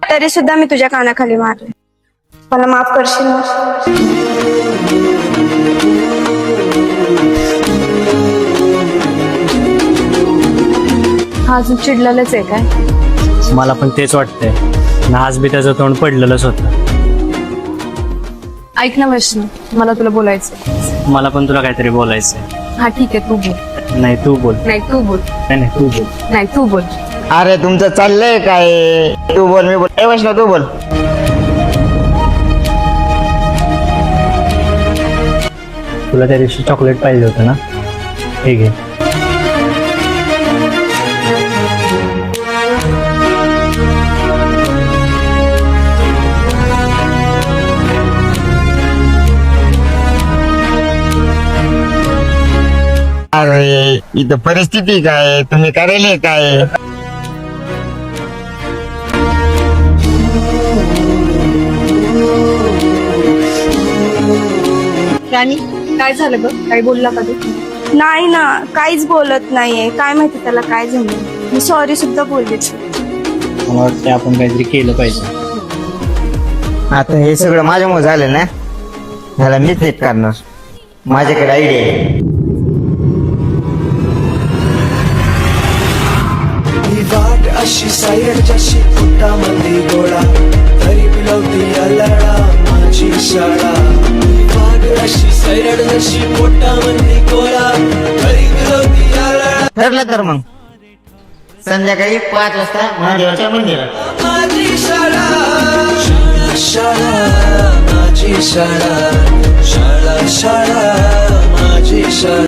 तरी सुद्धा मी तुझ्या कानाखाली मारले. मला माफ करशील ना? हा अजून चिडलेलाच आहे काय? मला पण तेच वाटतंय ना, आज बी त्याचं तोंड पडलेलंच होतं. ऐक ना वैष्णव, मला तुला बोलायचं. मला पण तुला काहीतरी बोलायचंय. हा ठीक आहे, तू बोल. नाही तू बोल. नाही तू बोल. नाही तू बोल. नाही तू बोल. अरे तुमचं चाललंय काय? तू बोल, मी बोल. ए वैष्णव तू बोल. तुला त्या दिवशी चॉकलेट पाहिजे होतं ना, हे घे. अरे इथं परिस्थिती काय, तुम्ही करायले काय? राणी, काय झालं ग? काय बोलला का तू? नाही ना, काहीच बोलत नाहीये. काय माहिती त्याला काय झालं. मी सॉरी सुद्धा बोललीच. मला वाटतं आपण काहीतरी केलं पाहिजे. आता हे सगळं माझ्यामुळे झालं ना, ह्याला मीच नीट करणार. माझ्याकडे आयडिया आहे. वाट अशी सायड जशी पोटामध्ये गोळा, तरी बिलवती लढा माझी शाळा. वाट अशी सायड जशी पोटामध्ये गोळा, तरी बिलवती लढा. ठरलं तर मग संध्याकाळी 5 वाजता महादेवाच्या मंदिरात. माझी शाळा शाळा, माझी शाळा, शाळा शाळा, माझी शाळा.